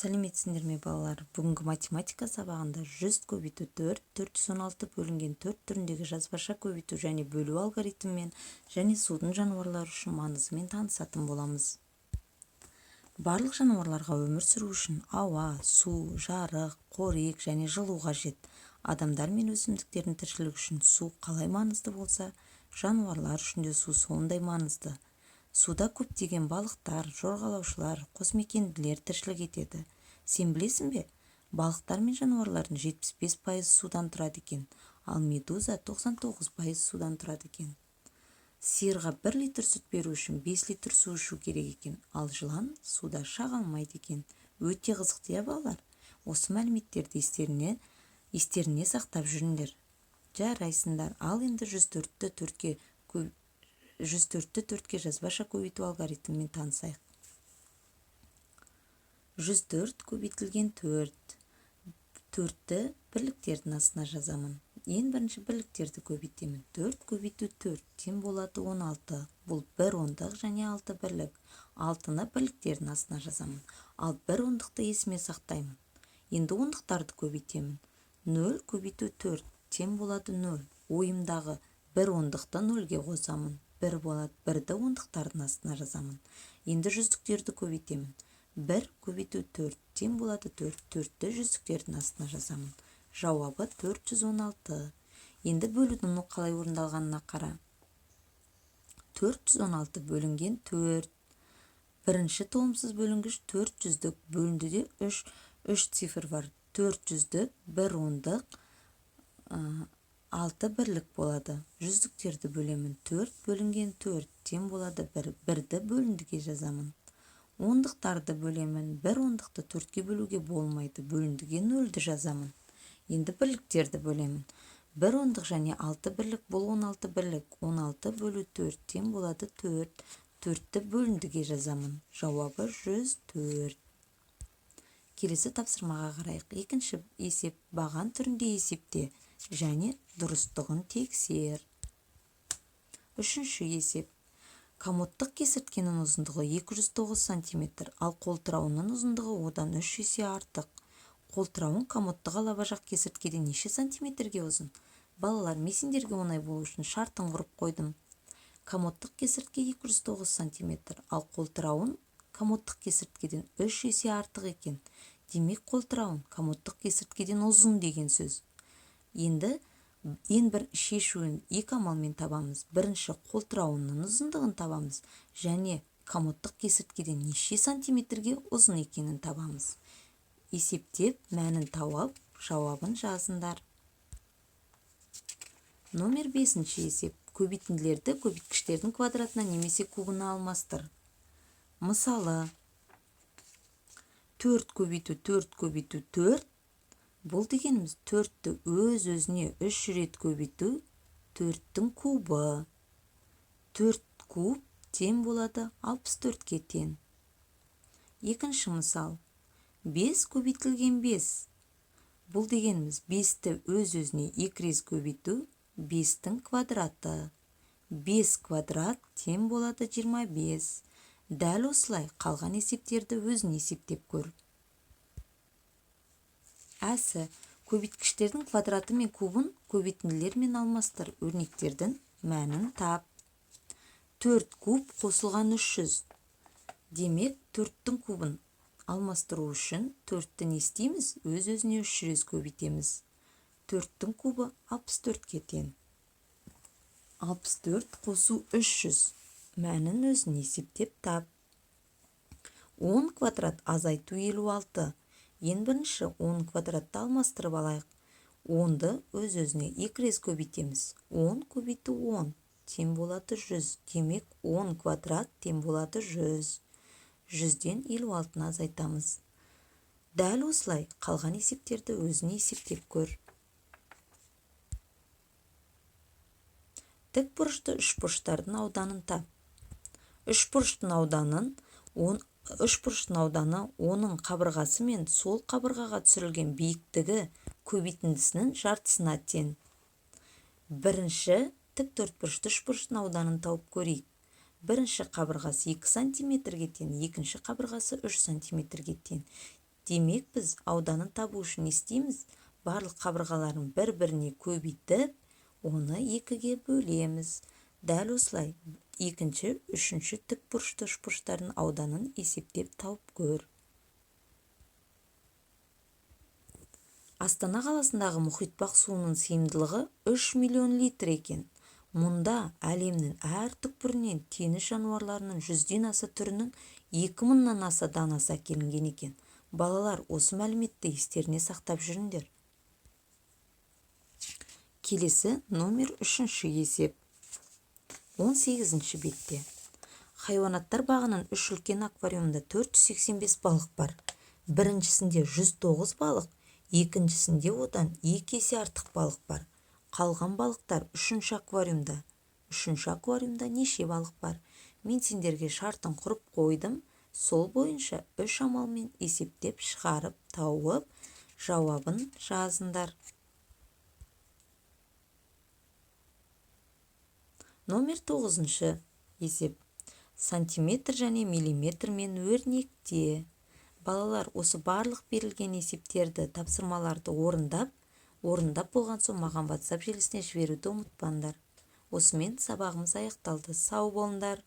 Сәлеметсіңдер ме балалар? Бүгінгі математика сабағында 100 көбейту 4, 416 бөлінген 4 түріндегі жазбаша көбейту және бөлу алгоритмімен және судың жануарлары үшін маңызымен танысатын боламыз. Барлық жануарларға өмір сүру үшін ауа, су, жарық, қорек және жылу қажет. Адамдар мен өсімдіктердің тіршілігі үшін су қалай маңызды болса, жануарлар үшін де су сондай маңызды. Суда көптеген балықтар, жорғалаушылар, қосмекенділер тіршілік етеді. Сен білесің бе? Балықтар мен жануарлардың 75% судан тұрады екен, ал медуза 99% судан тұрады екен. Сиырға 1 литр сүт беру үшін 5 литр су ішу керек екен, ал жылан суда шағылмайды екен. Өте қызықты, иә балалар? Осы мәліметтерді естеріне сақтап жүріңдер. Жарайсыңдар. Ал енді 104-ті 4-ке жазбаша көбейту алгоритмімен танысайық. 104 көбейтілген 4. 4-ті бірліктердің астына жазамын. Ең бірінші бірліктерді көбейтемін. 4 көбейту 4 тең болады 16. Бұл 1 ондық және 6 бірлік. 6-ны бірліктердің астына жазамын. Ал 1 ондықты есіме сақтаймын. Енді ондықтарды көбейтемін. 0 көбейту 4 тең болады 0. Ойымдағы 1 ондықты 0-ге қосамын. 1 болады. 1-ді ондықтардың астына жазамын. Енді жүздіктерді көбейтемін. 1 көбейту 4 тең болады 4. 4-ті жүздіктердің астына жазамын. Жауабы 416. Енді бөлудің қалай орындалғанына қара. 416 бөлінген 4. Бірінші толымсыз бөлінгіш 400-дік бөлінді де 3 цифр бар. 400-дік 1 ондық 6 бірлік болады. Жүздіктерді бөлемін. 4 бөлінген 4 тең болады 1. 1-ді бөліндіге жазамын. Ондықтарды бөлемін. 1 ондықты 4-ке бөлуге болмайды. Бөліндіге 0-ді жазамын. Енді бірліктерді бөлемін. 1 ондық және 6 бірлік бұл 16 бірлік. 16 бөлу 4 тең болады 4. 4-ті бөліндіге жазамын. Жауабы 104. Келесі тапсырмаға қарайық. Екінші есеп баған түрінде есепте және дұрыстығын тексер. Үшінші есеп. Комодтық кесірткенің ұзындығы 209 см, ал қолтырауының ұзындығы одан 3 есе артық. Қолтырауын комодтық алабажақ кесірткеден неше сантиметрге ұзын? Балалар, мен сендерге оңай болу үшін шартын құрып қойдым. Комодтық кесіртке 209 см, ал қолтырауын комодтық кесірткеден 3 есе артық екен. Демек, қолтырауын комодтық кесірткеден ұзын деген сөз. Енді ең бір шешуін 2 амалмен табамыз. Бірінші, қолтырауының ұзындығын табамыз және комодтық кесірткеден неше сантиметрге ұзын екенін табамыз. Есептеп, мәнін тауып, жауабын жазыңдар. Номер 5-ші есеп. Көбейтінділерді көбейткіштердің квадратына немесе кубына алмастыр. Мысалы, 4 көбейту 4 көбейту 4. Бұл дегеніміз 4-ті өз-өзіне 3 рет көбейту 4-тің кубы. 4 куб тең болады 64-ке тең. Екінші мысал. 5 көбейтілген 5. Бұл дегеніміз 5-ті өз-өзіне 2 рет көбейту 5-тің квадраты. 5 квадрат тең болады 25. Дәл осылай қалған есептерді өзін есептеп көр. Әсі, көбейткіштердің квадраты мен кубын көбейтінділермен алмастыр. Өрнектердің мәнін тап. 4 куб қосылған 300. Демек, 4-тің кубын алмастыру үшін 4-ті не істейміз? Өз-өзіне 3 рет көбейтеміз. 4-тің кубы 64-ке тең. 64 қосу 300. Мәнін өзін есептеп тап. 10 квадрат азайту 56. Ең бірінші 10 квадратты алмастырып алайық. 10-ды өз-өзіне 2 рет көбейтеміз. 10 көбейту 10 тең болады 100. Демек, 10 квадрат тең болады 100. 100-ден 56-ны азайтамыз. Дәл осылай қалған есептерді өзіне есептеп көр. Тік бұрышты үшбұрыштардың ауданын тап. Үшбұрыштың ауданы оның қабырғасы мен сол қабырғаға түсірілген биіктігі көбейтіндісінің жартысына тең. Бірінші тік төртбұрышты үшбұрыштың ауданын тауып көрейік. Бірінші қабырғасы 2 сантиметрге тең, екінші қабырғасы 3 сантиметрге тең. Демек біз ауданын табу үшін не істейміз? Барлық қабырғаларын бір-біріне көбейтіп, оны 2-ге бөлеміз. Дәл осылай екінші, үшінші тік бұрышты үшбұрыштардың ауданын есептеп тауып көр. Астана қаласындағы мұхитбақ суының сыйымдылығы 3 миллион литр екен. Мұнда әлемнің әр түкпірінен теңіз жануарларының 100-ден аса түрінің 2000-нан аса данасы әкелінген екен. Балалар, осы мәліметті естеріне сақтап жүріңдер. Келесі номер 3-ші есеп. 18-ші бетте. Хайуанаттар бағының 3 үлкен аквариумында 485 балық бар. Біріншісінде 109 балық, екіншісінде одан 2 есе артық балық бар. Қалған балықтар 3-ші аквариумда. 3-ші аквариумда неше балық бар? Мен сендерге шартын құрып қойдым. Сол бойынша 3 амалмен есептеп шығарып тауып, жауабын жазыңдар. Номер 9-ші есеп. Сантиметр және миллиметрмен өрнекте. Балалар, осы барлық берілген есептерді, тапсырмаларды орындап болған соң маған WhatsApp желісіне жіберуді ұмытпаңдар. Осымен сабағымыз аяқталды. Сау болыңдар.